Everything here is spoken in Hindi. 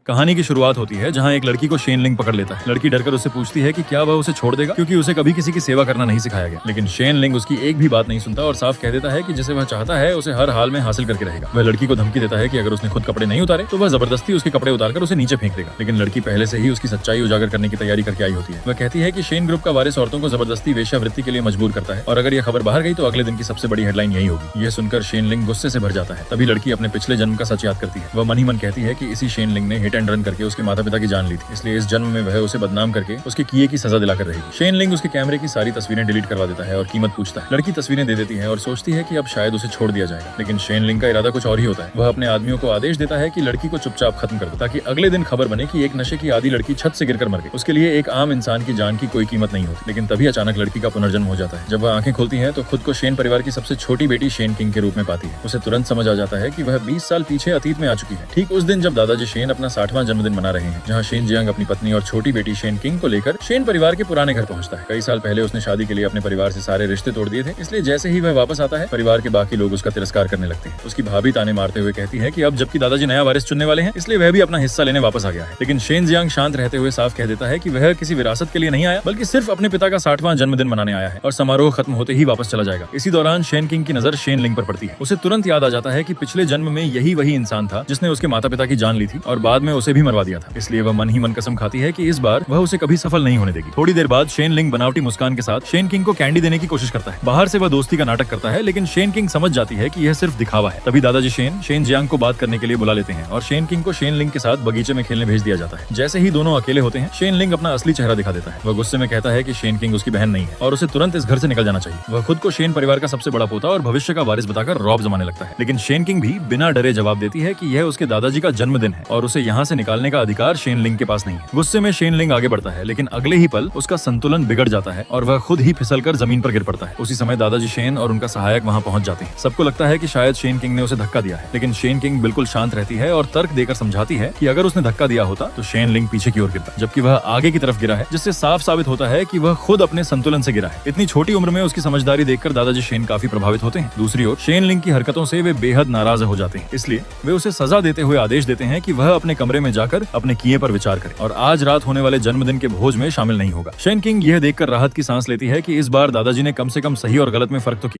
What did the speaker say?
कहानी की शुरुआत होती है जहाँ एक लड़की को शेन लिंग पकड़ लेता है। लड़की डरकर उससे पूछती है कि क्या वह उसे छोड़ देगा, क्योंकि उसे कभी किसी की सेवा करना नहीं सिखाया गया। लेकिन शेन लिंग उसकी एक भी बात नहीं सुनता और साफ कह देता है कि जिसे वह चाहता है उसे हर हाल में हासिल करके रहेगा। वह लड़की को धमकी देता है कि अगर उसने खुद कपड़े नहीं उतारे तो वह जबरदस्ती उसके कपड़े उतारकर उसे नीचे फेंक देगा। लेकिन लड़की पहले से ही उसकी सच्चाई उजागर करने की तैयारी करके आई होती है। वह कहती है कि शेन ग्रुप का वारिस औरतों को जबरदस्ती वेश्यावृत्ति के लिए मजबूर करता है और अगर यह खबर बाहर गई तो अगले दिन की सबसे बड़ी हेडलाइन यही होगी। यह सुनकर शेन लिंग गुस्से से भर जाता है। तभी लड़की अपने पिछले जन्म का सच याद करती है। वह मन ही मन कहती है कि इसी शेन लिंग ने हिट एंड रन करके उसके माता पिता की जान ली थी, इसलिए इस जन्म में वह उसे बदनाम करके उसके किए की सजा दिलाकर रहेगी। शेन लिंग उसके कैमरे की सारी तस्वीरें डिलीट करवा देता है और कीमत पूछता है। लड़की तस्वीरें दे देती है और सोचती है कि अब शायद उसे छोड़ दिया जाएगा, लेकिन शेन लिंग का इरादा कुछ और ही होता है। वह अपने आदमियों को आदेश देता है कि लड़की को चुपचाप खत्म कर दो, ताकि अगले दिन खबर बने कि एक नशे की आदी लड़की छत से गिरकर मर गई। उसके लिए एक आम इंसान की जान की कोई कीमत नहीं होती। लेकिन तभी अचानक लड़की का पुनर्जन्म हो जाता है। जब वह आंखें खोलती है तो खुद को शेन परिवार की सबसे छोटी बेटी शेन किंग के रूप में पाती है। उसे तुरंत समझ आ जाता है कि वह 20 साल पीछे अतीत में आ चुकी है। ठीक उस दिन जब दादाजी शेन अपना 60वां जन्मदिन मना रहे हैं, जहाँ शेन जियांग अपनी पत्नी और छोटी बेटी शेन किंग को लेकर शेन परिवार के पुराने घर पहुंचता है। कई साल पहले उसने शादी के लिए अपने परिवार से सारे रिश्ते तोड़ दिए थे, इसलिए जैसे ही वह वापस आता है परिवार के बाकी लोग उसका तिरस्कार करने लगते हैं। उसकी भाभी ताने मारते हुए कहती है कि अब जबकि दादाजी नया वारिस चुनने वाले हैं, इसलिए वह भी अपना हिस्सा लेने वापस आ गया है। लेकिन शेन जियांग शांत रहते हुए साफ कह देता है कि वह किसी विरासत के लिए नहीं आया, बल्कि सिर्फ अपने पिता का 60वां जन्मदिन मनाने आया है और समारोह खत्म होते ही वापस चला जाएगा। इसी दौरान शेन किंग की नजर शेन लिंग पर पड़ती है। उसे तुरंत याद आ जाता है कि पिछले जन्म में यही वही इंसान था जिसने उसके माता पिता की जान ली थी और बाद में उसे भी मरवा दिया था। इसलिए वह मन ही मन कसम खाती है कि इस बार वह उसे कभी सफल नहीं होने देगी। थोड़ी देर बाद शेन लिंग बनावटी मुस्कान के साथ शेन किंग को कैंडी देने की कोशिश करता है। बाहर से वह दोस्ती का नाटक करता है, लेकिन शेन किंग समझ जाती है कि यह सिर्फ दिखावा है। तभी दादाजी शेन जियांग को बात करने के लिए बुला लेते हैं और शेन किंग को शेन लिंग के साथ बगीचे में खेलने भेज दिया जाता है। जैसे ही दोनों अकेले होते हैं, शेन लिंग अपना असली चेहरा दिखा देता है। वह गुस्से में कहता है कि शेन किंग उसकी बहन नहीं है और उसे तुरंत इस घर से निकल जाना चाहिए। वह खुद को शेन परिवार का सबसे बड़ा पोता और भविष्य का वारिस बताकर रौब जमाने लगता है। लेकिन शेन किंग भी बिना डरे जवाब देती है कि यह उसके दादाजी का जन्मदिन है और उसे यहाँ से निकालने का अधिकार शेन लिंग के पास नहीं है। गुस्से में शेन लिंग आगे बढ़ता है, लेकिन अगले ही पल उसका संतुलन बिगड़ जाता है और वह खुद ही फिसलकर जमीन पर गिर पड़ता है। उसी समय दादाजी शेन और उनका सहायक वहाँ पहुंच जाते हैं। सबको लगता है कि शायद शेन किंग ने उसे धक्का दिया है, लेकिन शेन किंग बिल्कुल शांत रहती है और तर्क देकर समझाती है कि अगर उसने धक्का दिया होता तो शेन लिंग पीछे की ओर गिरता, जबकि वह आगे की तरफ गिरा है, जिससे साफ साबित होता है कि वह खुद अपने संतुलन से गिरा है। इतनी छोटी उम्र में उसकी समझदारी देखकर दादाजी शेन काफी प्रभावित होते हैं। दूसरी ओर शेन लिंग की हरकतों से वे बेहद नाराज हो जाते हैं, इसलिए वे उसे सजा देते हुए आदेश देते हैं कि वह अपने कमरे में जाकर अपने किए पर विचार करे और आज रात होने वाले जन्मदिन के भोज में शामिल नहीं होगा। शेन किंग यह देखकर राहत की सांस लेती है कि इस बार दादाजी ने कम से कम सही और गलत में फर्क तो किया।